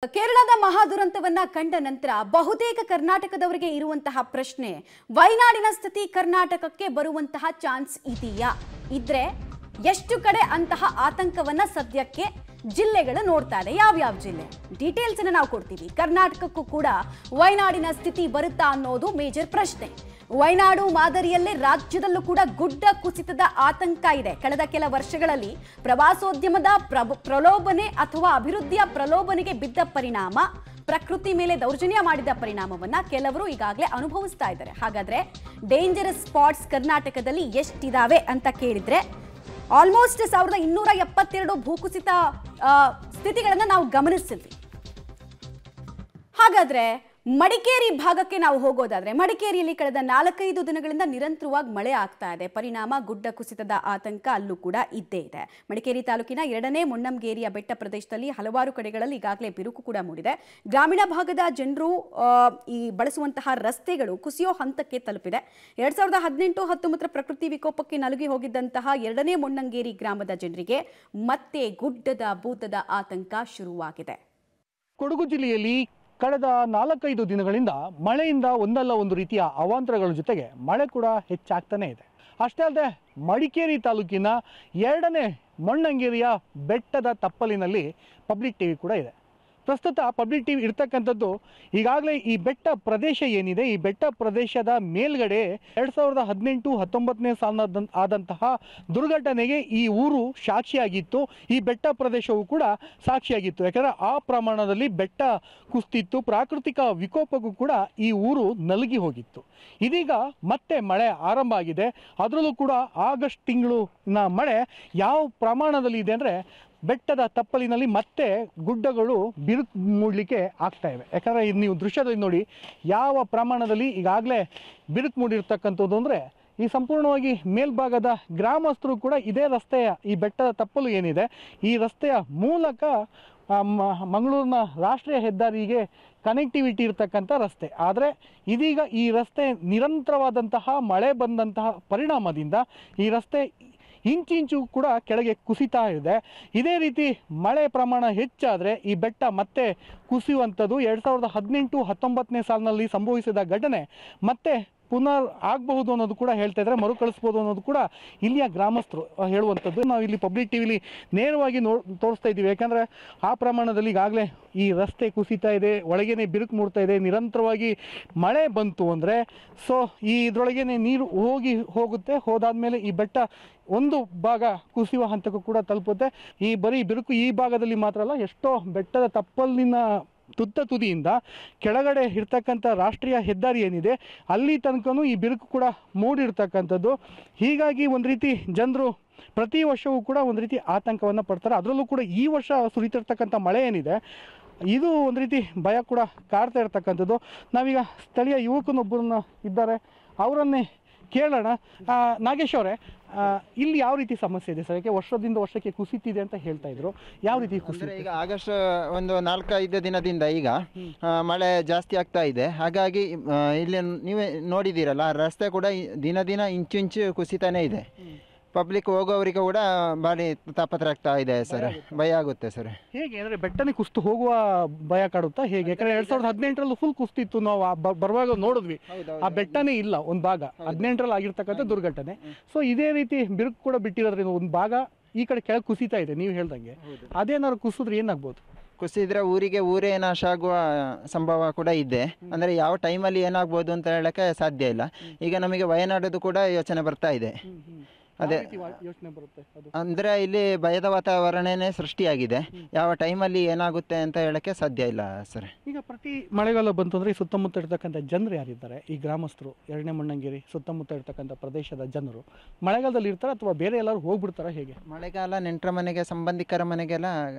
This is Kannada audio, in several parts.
ಕೇರಳದ ಮಹಾದುರಂತವನ್ನ ಕಂಡ ನಂತರ ಬಹುತೇಕ ಕರ್ನಾಟಕದವರಿಗೆ ಇರುವಂತಹ ಪ್ರಶ್ನೆ, ವಯನಾಡಿನ ಸ್ಥಿತಿ ಕರ್ನಾಟಕಕ್ಕೆ ಬರುವಂತಹ ಚಾನ್ಸ್ ಇದೆಯಾ? ಇದ್ರೆ ಎಷ್ಟು ಕಡೆ ಅಂತಹ ಆತಂಕವನ್ನ ಸದ್ಯಕ್ಕೆ ಜಿಲ್ಲೆಗಳು ನೋಡ್ತಾ ಇದೆ? ಯಾವ ಜಿಲ್ಲೆ ಡೀಟೇಲ್ಸ್ ಅನ್ನು ನಾವು ಕೊಡ್ತೀವಿ. ಕರ್ನಾಟಕಕ್ಕೂ ಕೂಡ ವಯನಾಡಿನ ಸ್ಥಿತಿ ಬರುತ್ತಾ ಅನ್ನೋದು ಮೇಜರ್ ಪ್ರಶ್ನೆ. ವಯನಾಡು ಮಾದರಿಯಲ್ಲೇ ರಾಜ್ಯದಲ್ಲೂ ಕೂಡ ಗುಡ್ಡ ಕುಸಿತದ ಆತಂಕ ಇದೆ. ಕಳೆದ ಕೆಲ ವರ್ಷಗಳಲ್ಲಿ ಪ್ರವಾಸೋದ್ಯಮದ ಪ್ರಲೋಭನೆ ಅಥವಾ ಅಭಿವೃದ್ಧಿಯ ಪ್ರಲೋಭನೆಗೆ ಬಿದ್ದ ಪರಿಣಾಮ, ಪ್ರಕೃತಿ ಮೇಲೆ ದೌರ್ಜನ್ಯ ಮಾಡಿದ ಪರಿಣಾಮವನ್ನ ಕೆಲವರು ಈಗಾಗಲೇ ಅನುಭವಿಸ್ತಾ ಇದ್ದಾರೆ. ಹಾಗಾದ್ರೆ ಡೇಂಜರಸ್ ಸ್ಪಾಟ್ಸ್ ಕರ್ನಾಟಕದಲ್ಲಿ ಎಷ್ಟಿದಾವೆ ಅಂತ ಕೇಳಿದ್ರೆ ಆಲ್ಮೋಸ್ಟ್ 1272 ಭೂಕುಸಿತ ಸ್ಥಿತಿಗಳನ್ನ ನಾವು ಗಮನಿಸಿದ್ವಿ. ಹಾಗಾದ್ರೆ ಮಡಿಕೇರಿ ಭಾಗಕ್ಕೆ ನಾವು ಹೋಗೋದಾದ್ರೆ, ಮಡಿಕೇರಿಯಲ್ಲಿ ಕಳೆದ 4-5 ದಿನಗಳಿಂದ ನಿರಂತರವಾಗಿ ಮಳೆ ಆಗ್ತಾ ಇದೆ. ಪರಿಣಾಮ ಗುಡ್ಡ ಕುಸಿತದ ಆತಂಕ ಅಲ್ಲೂ ಕೂಡ ಇದ್ದೇ ಇದೆ. ಮಡಿಕೇರಿ ತಾಲೂಕಿನ 2ನೇ ಮೊಣ್ಣಂಗೇರಿಯ ಬೆಟ್ಟ ಪ್ರದೇಶದಲ್ಲಿ ಹಲವಾರು ಕಡೆಗಳಲ್ಲಿ ಈಗಾಗಲೇ ಬಿರುಕು ಕೂಡ ಮೂಡಿದೆ. ಗ್ರಾಮೀಣ ಭಾಗದ ಜನರು ಈ ಬಳಸುವಂತಹ ರಸ್ತೆಗಳು ಕುಸಿಯೋ ಹಂತಕ್ಕೆ ತಲುಪಿದೆ. 2018-19 ಪ್ರಕೃತಿ ವಿಕೋಪಕ್ಕೆ ನಲುಗಿ ಹೋಗಿದ್ದಂತಹ 2ನೇ ಮೊಣ್ಣಂಗೇರಿ ಗ್ರಾಮದ ಜನರಿಗೆ ಮತ್ತೆ ಗುಡ್ಡದ ಭೂತದ ಆತಂಕ ಶುರುವಾಗಿದೆ. ಕೊಡಗು ಜಿಲ್ಲೆಯಲ್ಲಿ ಕಳೆದ 4-5 ದಿನಗಳಿಂದ ಮಳೆಯಿಂದ ಒಂದಲ್ಲ ಒಂದು ರೀತಿಯ ಅವಾಂತರಗಳ ಜೊತೆಗೆ ಮಳೆ ಕೂಡ ಹೆಚ್ಚಾಗ್ತಾನೆ ಇದೆ. ಅಷ್ಟೇ ಅಲ್ಲದೆ ಮಡಿಕೇರಿ ತಾಲೂಕಿನ 2ನೇ ಮೊಣ್ಣಂಗೇರಿಯ ಬೆಟ್ಟದ ತಪ್ಪಲಿನಲ್ಲಿ ಪಬ್ಲಿಕ್ ಟಿವಿ ಕೂಡ ಇದೆ. ಪ್ರಸ್ತುತ ಪಬ್ಲಿಕ್ ಟಿವಿ ಇರ್ತಕ್ಕಂಥದ್ದು ಈಗಾಗಲೇ ಈ ಬೆಟ್ಟ ಪ್ರದೇಶ ಏನಿದೆ, ಈ ಬೆಟ್ಟ ಪ್ರದೇಶದ ಮೇಲ್ಗಡೆ 2018-19ನೇ ಸಾಲಿನ ಆದಂತಹ ದುರ್ಘಟನೆಗೆ ಈ ಊರು ಸಾಕ್ಷಿಯಾಗಿತ್ತು. ಈ ಬೆಟ್ಟ ಪ್ರದೇಶವು ಕೂಡ ಸಾಕ್ಷಿಯಾಗಿತ್ತು. ಯಾಕಂದರೆ ಆ ಪ್ರಮಾಣದಲ್ಲಿ ಬೆಟ್ಟ ಕುಸಿತಿತ್ತು. ಪ್ರಾಕೃತಿಕ ವಿಕೋಪಕ್ಕೂ ಕೂಡ ಈ ಊರು ನಲುಗಿ ಹೋಗಿತ್ತು. ಇದೀಗ ಮತ್ತೆ ಮಳೆ ಆರಂಭ ಆಗಿದೆ. ಅದರಲ್ಲೂ ಕೂಡ ಆಗಸ್ಟ್ ತಿಂಗಳಿನ ಮಳೆ ಯಾವ ಪ್ರಮಾಣದಲ್ಲಿ ಇದೆ ಅಂದರೆ, ಬೆಟ್ಟದ ತಪ್ಪಲಿನಲ್ಲಿ ಮತ್ತೆ ಗುಡ್ಡಗಳು ಬಿರುಕು ಮೂಡಲಿಕ್ಕೆ ಆಗ್ತಾ ಇವೆ. ಯಾಕಂದರೆ ಇದು ನೀವು ದೃಶ್ಯದಲ್ಲಿ ನೋಡಿ ಯಾವ ಪ್ರಮಾಣದಲ್ಲಿ ಈಗಾಗಲೇ ಬಿರುಕು ಮೂಡಿರ್ತಕ್ಕಂಥದ್ದು ಅಂದರೆ, ಈ ಸಂಪೂರ್ಣವಾಗಿ ಮೇಲ್ಭಾಗದ ಗ್ರಾಮಸ್ಥರು ಕೂಡ ಇದೇ ರಸ್ತೆಯ, ಈ ಬೆಟ್ಟದ ತಪ್ಪಲು ಏನಿದೆ ಈ ರಸ್ತೆಯ ಮೂಲಕ ಮಂಗಳೂರಿನ ರಾಷ್ಟ್ರೀಯ ಹೆದ್ದಾರಿಗೆ ಕನೆಕ್ಟಿವಿಟಿ ಇರ್ತಕ್ಕಂಥ ರಸ್ತೆ. ಆದರೆ ಇದೀಗ ಈ ರಸ್ತೆ ನಿರಂತರವಾದಂತಹ ಮಳೆ ಬಂದಂತಹ ಪರಿಣಾಮದಿಂದ ಈ ರಸ್ತೆ ಇಂಚಿಂಚು ಕೂಡ ಕೆಳಗೆ ಕುಸಿತಾ ಇದೆ. ಇದೇ ರೀತಿ ಮಳೆ ಪ್ರಮಾಣ ಹೆಚ್ಚಾದರೆ ಈ ಬೆಟ್ಟ ಮತ್ತೆ ಕುಸಿಯುವಂಥದ್ದು 2018-19ನೇ ಸಾಲಿನಲ್ಲಿ ಸಂಭವಿಸಿದ ಘಟನೆ ಮತ್ತೆ ಪುನರ್ ಆಗಬಹುದು ಅನ್ನೋದು ಕೂಡ ಹೇಳ್ತಾ ಇದ್ದಾರೆ, ಮರುಕಳಿಸ್ಬೋದು ಅನ್ನೋದು ಕೂಡ ಇಲ್ಲಿಯ ಗ್ರಾಮಸ್ಥರು ಹೇಳುವಂಥದ್ದು. ನಾವು ಇಲ್ಲಿ ಪಬ್ಲಿಕ್ ಟಿವಿಲಿ ನೇರವಾಗಿ ತೋರಿಸ್ತಾ ಇದ್ದೀವಿ. ಯಾಕಂದರೆ ಆ ಪ್ರಮಾಣದಲ್ಲಿ ಈಗಾಗಲೇ ಈ ರಸ್ತೆ ಕುಸಿತಾ ಇದೆ, ಒಳಗೇನೆ ಬಿರುಕು ಮೂಡ್ತಾ ಇದೆ. ನಿರಂತರವಾಗಿ ಮಳೆ ಬಂತು ಅಂದರೆ ಈ ಇದರೊಳಗೇನೆ ನೀರು ಹೋಗುತ್ತೆ. ಹೋದಾದ್ಮೇಲೆ ಈ ಬೆಟ್ಟ ಒಂದು ಭಾಗ ಕುಸಿಯುವ ಹಂತಕ್ಕೂ ಕೂಡ ತಲುಪುತ್ತೆ. ಈ ಬರೀ ಬಿರುಕು ಈ ಭಾಗದಲ್ಲಿ ಮಾತ್ರ ಅಲ್ಲ, ಎಷ್ಟೋ ಬೆಟ್ಟದ ತಪ್ಪಲಿನ ತುದಿಯಿಂದ ಕೆಳಗಡೆ ಇರ್ತಕ್ಕಂಥ ರಾಷ್ಟ್ರೀಯ ಹೆದ್ದಾರಿ ಏನಿದೆ ಅಲ್ಲಿ ತನಕನೂ ಈ ಬಿರುಕು ಕೂಡ ಮೂಡಿರ್ತಕ್ಕಂಥದ್ದು. ಹೀಗಾಗಿ ಒಂದು ರೀತಿ ಜನರು ಪ್ರತಿ ವರ್ಷವೂ ಕೂಡ ಒಂದು ರೀತಿ ಆತಂಕವನ್ನು ಪಡ್ತಾರೆ. ಅದರಲ್ಲೂ ಕೂಡ ಈ ವರ್ಷ ಸುರಿತಿರ್ತಕ್ಕಂಥ ಮಳೆ ಏನಿದೆ ಇದು ಒಂದು ರೀತಿ ಭಯ ಕೂಡ ಕಾಡ್ತಾ ಇರ್ತಕ್ಕಂಥದ್ದು. ನಾವೀಗ ಸ್ಥಳೀಯ ಯುವಕನೊಬ್ಬರನ್ನ ಇದ್ದಾರೆ, ಅವರನ್ನೇ ಕೇಳೋಣ. ನಾಗೇಶ್ ಅವರೇ, ಇಲ್ಲಿ ಯಾವ ರೀತಿ ಸಮಸ್ಯೆ ಇದೆ ಸರ್? ಯಾಕೆ ವರ್ಷದಿಂದ ವರ್ಷಕ್ಕೆ ಕುಸಿತಿದೆ ಅಂತ ಹೇಳ್ತಾ ಇದ್ರು, ಯಾವ ರೀತಿ ಕುಸಿತ? ಈಗ ಆಗಸ್ಟ್ ಒಂದು 4-5 ದಿನದಿಂದ ಈಗ ಮಳೆ ಜಾಸ್ತಿ ಆಗ್ತಾ ಇದೆ. ಹಾಗಾಗಿ ಇಲ್ಲಿ ನೀವೇ ನೋಡಿದ್ದೀರಲ್ಲ, ರಸ್ತೆ ಕೂಡ ದಿನ ಇಂಚು ಕುಸಿತಾನೇ ಇದೆ. ಪಬ್ಲಿಕ್ ಹೋಗೋವರಿಗೆ ಕೂಡ ಭಾರಿ ತಾಪತ್ರ ಆಗ್ತಾ ಇದೆ ಸರ್, ಭಯ ಆಗುತ್ತೆ ಸರ್. ಹೇಗೆ ಅಂದರೆ ಬೆಟ್ಟನೇ ಕುಸಿತು ಹೋಗುವ ಭಯ ಕಾಡುತ್ತಾ ಹೇಗೆ? ಯಾಕಂದ್ರೆ 2018ರಲ್ಲಿ ಫುಲ್ ಕುಸಿತಿತ್ತು, ನಾವು ಬರುವಾಗ ನೋಡಿದ್ವಿ. ಆ ಬೆಟ್ಟನೇ ಇಲ್ಲ, ಒಂದು ಭಾಗ 18ರಲ್ಲಿ ಆಗಿರ್ತಕ್ಕಂಥ ದುರ್ಘಟನೆ. ಸೊ ಇದೇ ರೀತಿ ಬಿರುಕು ಕೂಡ ಬಿಟ್ಟಿರೋದ್ರಿಂದ ಒಂದು ಭಾಗ ಈ ಕಡೆ ಕೆಳಗೆ ಕುಸಿತಾ ಇದೆ. ನೀವು ಹೇಳ್ದಂಗೆ ಅದೇನಾದ್ರು ಕುಸಿದ್ರೆ ಏನಾಗ್ಬೋದು? ಕುಸಿದ್ರೆ ಊರೇ ನಾಶ ಆಗುವ ಸಂಭವ ಕೂಡ ಇದೆ. ಅಂದರೆ ಯಾವ ಟೈಮಲ್ಲಿ ಏನಾಗ್ಬೋದು ಅಂತ ಹೇಳಕ್ಕೆ ಸಾಧ್ಯ ಇಲ್ಲ. ಈಗ ನಮಗೆ ವಯನಾಡದು ಕೂಡ ಯೋಚನೆ ಬರ್ತಾ ಇದೆ. ಅದೇ ಯೋಚನೆ ಬರುತ್ತೆ, ಅಂದರೆ ಇಲ್ಲಿ ಭಯದ ವಾತಾವರಣನೇ ಸೃಷ್ಟಿಯಾಗಿದೆ. ಯಾವ ಟೈಮಲ್ಲಿ ಏನಾಗುತ್ತೆ ಅಂತ ಹೇಳಕ್ಕೆ ಸಾಧ್ಯ ಇಲ್ಲ ಸರ್. ಈಗ ಪ್ರತಿ ಮಳೆಗಾಲ ಬಂತಂದ್ರೆ ಈ ಸುತ್ತಮುತ್ತ ಇರ್ತಕ್ಕಂಥ ಜನರು ಯಾರಿದ್ದಾರೆ, ಈ ಗ್ರಾಮಸ್ಥರು 2ನೇ ಮೊಣ್ಣಂಗೇರಿ ಸುತ್ತಮುತ್ತ ಇರ್ತಕ್ಕಂಥ ಪ್ರದೇಶದ ಜನರು ಮಳೆಗಾಲದಲ್ಲಿ ಇರ್ತಾರೆ ಅಥವಾ ಬೇರೆ ಎಲ್ಲರೂ ಹೋಗ್ಬಿಡ್ತಾರ ಹೇಗೆ? ಮಳೆಗಾಲ ನೆಂಟರ ಮನೆಗೆ, ಸಂಬಂಧಿಕರ ಮನೆಗೆಲ್ಲ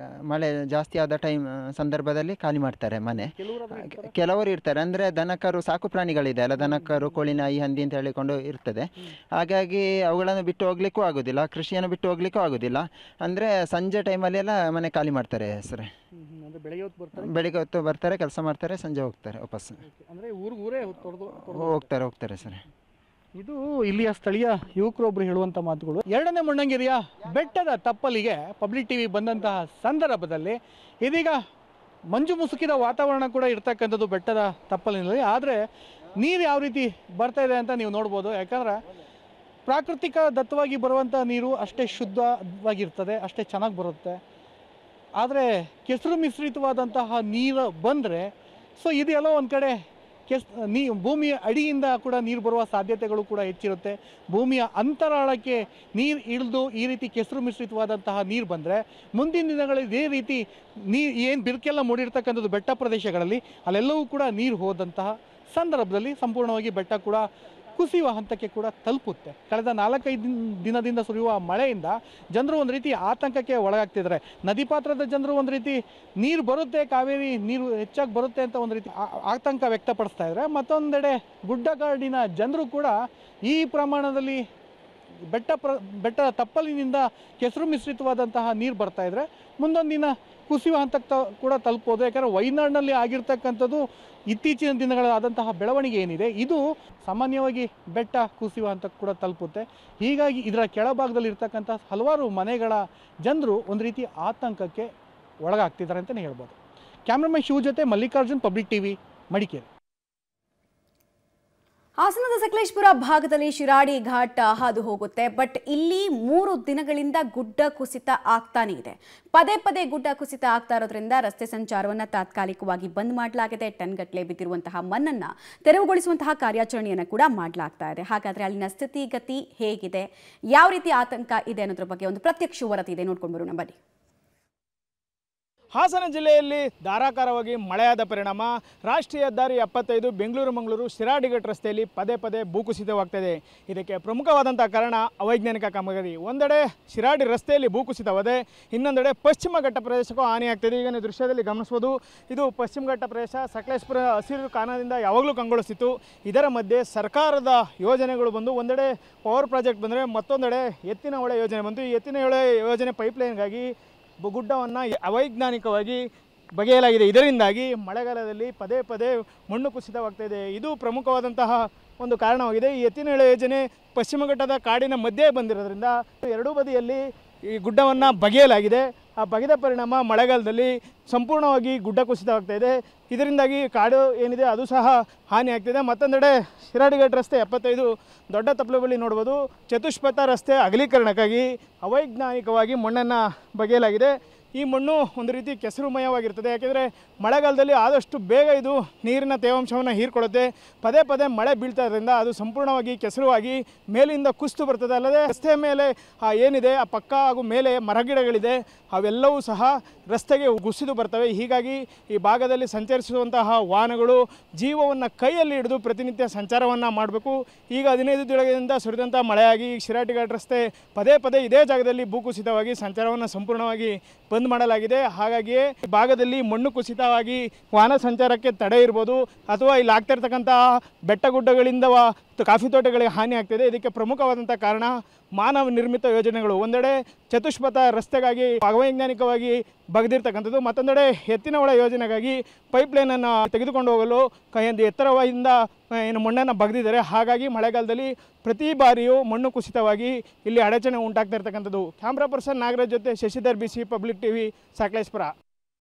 ಮಳೆ ಜಾಸ್ತಿ ಆದ ಸಂದರ್ಭದಲ್ಲಿ ಖಾಲಿ ಮಾಡ್ತಾರೆ ಮನೆ. ಕೆಲವರು ಇರ್ತಾರೆ, ಅಂದರೆ ದನಕರು, ಸಾಕು ಪ್ರಾಣಿಗಳಿದೆ ಅಲ್ಲ, ದನಕರು, ಕೋಳಿ, ನಾಯಿ, ಹಂದಿ ಅಂತ ಹೇಳಿಕೊಂಡು ಇರ್ತದೆ. ಹಾಗಾಗಿ ಅವುಗಳನ್ನು ಬಿಟ್ಟು ಹೋಗ್ಲಿಕ್ಕೂ ಆಗೋದಿಲ್ಲ, ಕೃಷಿಯನ್ನು ಬಿಟ್ಟು ಹೋಗ್ಲಿಕ್ಕೂ ಆಗೋದಿಲ್ಲ. ಅಂದರೆ ಸಂಜೆ ಟೈಮಲ್ಲಿ ಎಲ್ಲ ಮನೆ ಖಾಲಿ ಮಾಡ್ತಾರೆ ಸರ್. ಬೆಳಿಗ್ಗೆ ಹೊತ್ತು ಬರ್ತಾರೆ, ಕೆಲಸ ಮಾಡ್ತಾರೆ, ಸಂಜೆ ಹೋಗ್ತಾರೆ ವಾಪಸ್. ಹೋಗ್ತಾರೆ ಸರ್. ಇದು ಇಲ್ಲಿಯ ಸ್ಥಳೀಯ ಯುವಕರೊಬ್ಬರು ಹೇಳುವಂಥ ಮಾತುಗಳು. 2ನೇ ಮೊಣ್ಣಂಗೇರಿಯ ಬೆಟ್ಟದ ತಪ್ಪಲಿಗೆ ಪಬ್ಲಿಕ್ ಟಿವಿ ಬಂದಂತಹ ಸಂದರ್ಭದಲ್ಲಿ ಇದೀಗ ಮಂಜು ಮುಸುಕಿದ ವಾತಾವರಣ ಕೂಡ ಇರ್ತಕ್ಕಂಥದ್ದು ಬೆಟ್ಟದ ತಪ್ಪಲಿನಲ್ಲಿ. ಆದರೆ ನೀರು ಯಾವ ರೀತಿ ಬರ್ತಾ ಇದೆ ಅಂತ ನೀವು ನೋಡ್ಬೋದು. ಯಾಕಂದರೆ ಪ್ರಾಕೃತಿಕ ದತ್ತವಾಗಿ ಬರುವಂಥ ನೀರು ಅಷ್ಟೇ ಶುದ್ಧವಾಗಿರ್ತದೆ, ಅಷ್ಟೇ ಚೆನ್ನಾಗಿ ಬರುತ್ತೆ. ಆದರೆ ಕೆಸರು ಮಿಶ್ರಿತವಾದಂತಹ ನೀರು ಬಂದರೆ ಇದೆಲ್ಲೋ ಒಂದು ಕಡೆ ಭೂಮಿಯ ಅಡಿಯಿಂದ ಕೂಡ ನೀರು ಬರುವ ಸಾಧ್ಯತೆಗಳು ಕೂಡ ಹೆಚ್ಚಿರುತ್ತೆ. ಭೂಮಿಯ ಅಂತರಾಳಕ್ಕೆ ನೀರು ಇಳಿದು ಈ ರೀತಿ ಕೆಸರು ಮಿಶ್ರಿತವಾದಂತಹ ನೀರು ಬಂದರೆ ಮುಂದಿನ ದಿನಗಳಲ್ಲಿ ಇದೇ ರೀತಿ ಏನು ಬಿರುಕೆಲ್ಲ ಮೂಡಿರ್ತಕ್ಕಂಥದ್ದು ಬೆಟ್ಟ ಪ್ರದೇಶಗಳಲ್ಲಿ ಅಲ್ಲೆಲ್ಲವೂ ಕೂಡ ನೀರು ಹೋದಂತಹ ಸಂದರ್ಭದಲ್ಲಿ ಸಂಪೂರ್ಣವಾಗಿ ಬೆಟ್ಟ ಕೂಡ ಕುಸಿಯುವ ಹಂತಕ್ಕೆ ಕೂಡ ತಲುಪುತ್ತೆ. ಕಳೆದ 4-5 ದಿನದಿಂದ ಸುರಿಯುವ ಮಳೆಯಿಂದ ಜನರು ಒಂದು ರೀತಿ ಆತಂಕಕ್ಕೆ ಒಳಗಾಗ್ತಿದ್ದಾರೆ. ನದಿ ಪಾತ್ರದ ಜನರು ಒಂದು ರೀತಿ ನೀರು ಬರುತ್ತೆ, ಕಾವೇರಿ ನೀರು ಹೆಚ್ಚಾಗಿ ಬರುತ್ತೆ ಅಂತ ಒಂದು ರೀತಿ ಆತಂಕ ವ್ಯಕ್ತಪಡಿಸ್ತಾ ಇದ್ದಾರೆ. ಮತ್ತೊಂದೆಡೆ ಗುಡ್ಡಗಾಡಿನ ಜನರು ಕೂಡ ಈ ಪ್ರಮಾಣದಲ್ಲಿ ಬೆಟ್ಟದ ತಪ್ಪಲಿನಿಂದ ಕೆಸರು ಮಿಶ್ರಿತವಾದಂತಹ ನೀರು ಬರ್ತಾ ಇದ್ರೆ ಮುಂದೊಂದು ದಿನ ಕುಸಿಯುವ ಹಂತಕ್ಕೆ ಕೂಡ ತಲುಪೋದು. ಯಾಕಂದರೆ ವಯನಾಡಿನಲ್ಲಿ ಆಗಿರ್ತಕ್ಕಂಥದ್ದು ಇತ್ತೀಚಿನ ದಿನಗಳಾದಂತಹ ಬೆಳವಣಿಗೆ ಏನಿದೆ ಇದು ಸಾಮಾನ್ಯವಾಗಿ ಬೆಟ್ಟ ಕುಸಿಯುವ ಹಂತಕ್ಕೆ ಕೂಡ ತಲುಪುತ್ತೆ. ಹೀಗಾಗಿ ಇದರ ಕೆಳಭಾಗದಲ್ಲಿ ಇರ್ತಕ್ಕಂಥ ಹಲವಾರು ಮನೆಗಳ ಜನರು ಒಂದು ರೀತಿ ಆತಂಕಕ್ಕೆ ಒಳಗಾಗ್ತಿದ್ದಾರೆ ಅಂತಲೇ ಹೇಳ್ಬೋದು. ಕ್ಯಾಮ್ರಾಮನ್ ಶಿವ ಜೊತೆ ಮಲ್ಲಿಕಾರ್ಜುನ್, ಪಬ್ಲಿಕ್ ಟಿವಿ, ಮಡಿಕೇರಿ. ಹಾಸನದ ಸಕಲೇಶಪುರ ಭಾಗದಲ್ಲಿ ಶಿರಾಡಿ ಘಾಟ್ ಹಾದು ಹೋಗುತ್ತೆ. ಬಟ್ ಇಲ್ಲಿ 3 ದಿನಗಳಿಂದ ಗುಡ್ಡ ಕುಸಿತ ಆಗ್ತಾನೆ ಇದೆ. ಪದೇ ಪದೇ ಗುಡ್ಡ ಕುಸಿತ ಆಗ್ತಾ ಇರೋದ್ರಿಂದ ರಸ್ತೆ ಸಂಚಾರವನ್ನು ತಾತ್ಕಾಲಿಕವಾಗಿ ಬಂದ್ ಮಾಡಲಾಗಿದೆ. ಟನ್ ಗಟ್ಟಲೆ ಬಿದ್ದಿರುವಂತಹ ಮಣ್ಣನ್ನು ತೆರವುಗೊಳಿಸುವಂತಹ ಕಾರ್ಯಾಚರಣೆಯನ್ನು ಕೂಡ ಮಾಡಲಾಗ್ತಾ ಇದೆ. ಹಾಗಾದ್ರೆ ಅಲ್ಲಿನ ಸ್ಥಿತಿಗತಿ ಹೇಗಿದೆ, ಯಾವ ರೀತಿ ಆತಂಕ ಇದೆ ಅನ್ನೋದ್ರ ಬಗ್ಗೆ ಒಂದು ಪ್ರತ್ಯಕ್ಷ ವರದಿ ಇದೆ, ನೋಡ್ಕೊಂಡು ಬರೋಣ ಬನ್ನಿ. ಹಾಸನ ಜಿಲ್ಲೆಯಲ್ಲಿ ಧಾರಾಕಾರವಾಗಿ ಮಳೆಯಾದ ಪರಿಣಾಮ ರಾಷ್ಟ್ರೀಯ ಹೆದ್ದಾರಿ 75 ಬೆಂಗಳೂರು-ಮಂಗಳೂರು ಶಿರಾಡಿಘಾಟ್ ರಸ್ತೆಯಲ್ಲಿ ಪದೇ ಪದೇ ಭೂಕುಸಿತವಾಗ್ತದೆ. ಇದಕ್ಕೆ ಪ್ರಮುಖವಾದಂಥ ಕಾರಣ ಅವೈಜ್ಞಾನಿಕ ಕಾಮಗಾರಿ. ಒಂದೆಡೆ ಶಿರಾಡಿ ರಸ್ತೆಯಲ್ಲಿ ಭೂಕುಸಿತವಾದೆ, ಇನ್ನೊಂದೆಡೆ ಪಶ್ಚಿಮ ಘಟ್ಟ ಪ್ರದೇಶಕ್ಕೂ ಹಾನಿಯಾಗ್ತದೆ. ಈಗ ನೀವು ದೃಶ್ಯದಲ್ಲಿ ಗಮನಿಸ್ಬೋದು, ಇದು ಪಶ್ಚಿಮ ಘಟ್ಟ ಪ್ರದೇಶ ಸಕಲೇಶಪುರ ಹಸಿರು ಕಾರಣದಿಂದ ಯಾವಾಗಲೂ ಕಂಗೊಳಿಸ್ತಿತ್ತು. ಇದರ ಮಧ್ಯೆ ಸರ್ಕಾರದ ಯೋಜನೆಗಳು ಬಂದು ಒಂದೆಡೆ ಪವರ್ ಪ್ರಾಜೆಕ್ಟ್ ಬಂದರೆ ಮತ್ತೊಂದೆಡೆ ಎತ್ತಿನ ಹೊಳೆ ಯೋಜನೆ ಬಂತು. ಈ ಎತ್ತಿನ ಹೊಳೆ ಯೋಜನೆ ಪೈಪ್ಲೈನ್ಗಾಗಿ ಗುಡ್ಡವನ್ನು ಅವೈಜ್ಞಾನಿಕವಾಗಿ ಬಗೆಯಲಾಗಿದೆ. ಇದರಿಂದಾಗಿ ಮಳೆಗಾಲದಲ್ಲಿ ಪದೇ ಪದೇ ಮಣ್ಣು ಕುಸಿತವಾಗ್ತಾಯಿದೆ. ಇದು ಪ್ರಮುಖವಾದಂತಹ ಒಂದು ಕಾರಣವಾಗಿದೆ. ಈ ಎತ್ತಿನ ಹೊಳೆ ಯೋಜನೆ ಪಶ್ಚಿಮ ಘಟ್ಟದ ಕಾಡಿನ ಮಧ್ಯೆ ಬಂದಿರೋದ್ರಿಂದ ಎರಡೂ ಬದಿಯಲ್ಲಿ ಈ ಗುಡ್ಡವನ್ನು ಬಗೆಯಲಾಗಿದೆ. ಆ ಬಗೆದ ಪರಿಣಾಮ ಮಳೆಗಾಲದಲ್ಲಿ ಸಂಪೂರ್ಣವಾಗಿ ಗುಡ್ಡ ಕುಸಿತವಾಗ್ತಾಯಿದೆ. ಇದರಿಂದಾಗಿ ಕಾಡು ಏನಿದೆ ಅದು ಸಹ ಹಾನಿಯಾಗ್ತಿದೆ. ಮತ್ತೊಂದೆಡೆ ಶಿರಾಡಿಘಾಟ್ ರಸ್ತೆ 75 ದೊಡ್ಡ ತಪ್ಪಲು ಬಳಿ ನೋಡ್ಬೋದು, ಚತುಷ್ಪಥ ರಸ್ತೆ ಅಗಲೀಕರಣಕ್ಕಾಗಿ ಅವೈಜ್ಞಾನಿಕವಾಗಿ ಮಣ್ಣನ್ನು ಬಗೆಯಲಾಗಿದೆ. ಈ ಮಣ್ಣು ಒಂದು ರೀತಿ ಕೆಸರುಮಯವಾಗಿರ್ತದೆ. ಯಾಕೆಂದರೆ ಮಳೆಗಾಲದಲ್ಲಿ ಆದಷ್ಟು ಬೇಗ ಇದು ನೀರಿನ ತೇವಾಂಶವನ್ನು ಹೀರ್ಕೊಳ್ಳುತ್ತೆ. ಪದೇ ಪದೇ ಮಳೆ ಬೀಳ್ತಾ ಇರೋದ್ರಿಂದ ಅದು ಸಂಪೂರ್ಣವಾಗಿ ಕೆಸರುವಾಗಿ ಮೇಲಿಂದ ಕುಸಿದು ಬರ್ತದೆ. ಅಲ್ಲದೆ ರಸ್ತೆಯ ಮೇಲೆ ಏನಿದೆ ಆ ಪಕ್ಕ ಹಾಗೂ ಮೇಲೆ ಮರಗಿಡಗಳಿದೆ ಅವೆಲ್ಲವೂ ಸಹ ರಸ್ತೆಗೆ ಕುಸಿದು ಬರ್ತವೆ. ಹೀಗಾಗಿ ಈ ಭಾಗದಲ್ಲಿ ಸಂಚರಿಸುವಂತಹ ವಾಹನಗಳು ಜೀವವನ್ನು ಕೈಯಲ್ಲಿ ಹಿಡಿದು ಪ್ರತಿನಿತ್ಯ ಸಂಚಾರವನ್ನು ಮಾಡಬೇಕು. ಈಗ 15 ದಿನಗಳಿಂದ ಸುರಿದಂಥ ಮಳೆಯಾಗಿ ಶಿರಾಡಿಘಾಟ್ ರಸ್ತೆ ಪದೇ ಪದೇ ಇದೇ ಜಾಗದಲ್ಲಿ ಭೂಕುಸಿತವಾಗಿ ಸಂಚಾರವನ್ನು ಸಂಪೂರ್ಣವಾಗಿ ಬಂದ್ ಮಾಡಲಾಗಿದೆ. ಹಾಗಾಗಿಯೇ ಈ ಭಾಗದಲ್ಲಿ ಮಣ್ಣು ಕುಸಿತವಾಗಿ ವಾಹನ ಸಂಚಾರಕ್ಕೆ ತಡೆ ಇರ್ಬೋದು, ಅಥವಾ ಇಲ್ಲಿ ಆಗ್ತಿರ್ತಕ್ಕಂಥ ಬೆಟ್ಟಗುಡ್ಡಗಳಿಂದ ಕಾಫಿ ತೋಟಗಳಿಗೆ ಹಾನಿ ಆಗ್ತಿದೆ. ಇದಕ್ಕೆ ಪ್ರಮುಖವಾದಂಥ ಕಾರಣ ಮಾನವ ನಿರ್ಮಿತ ಯೋಜನೆಗಳು. ಒಂದೆಡೆ ಚತುಷ್ಪಥ ರಸ್ತೆಗಾಗಿ ಅವೈಜ್ಞಾನಿಕವಾಗಿ ಬಗೆದಿರ್ತಕ್ಕಂಥದ್ದು, ಮತ್ತೊಂದೆಡೆ ಎತ್ತಿನ ಹೊಳೆ ಯೋಜನೆಗಾಗಿ ಪೈಪ್ಲೈನನ್ನು ತೆಗೆದುಕೊಂಡು ಹೋಗಲು ಎತ್ತರದಿಂದ ಏನು ಮಣ್ಣನ್ನು ಬಗೆದಿದ್ದಾರೆ. ಹಾಗಾಗಿ ಮಳೆಗಾಲದಲ್ಲಿ ಪ್ರತಿ ಬಾರಿಯೂ ಮಣ್ಣು ಕುಸಿತವಾಗಿ ಇಲ್ಲಿ ಅಡಚಣೆ ಉಂಟಾಗ್ತಾ ಇರ್ತಕ್ಕಂಥದ್ದು. ಕ್ಯಾಮ್ರಾ ಪರ್ಸನ್ ನಾಗರಾಜ್ ಜೊತೆ Shashidhar BC, public TV, Sakleshpur.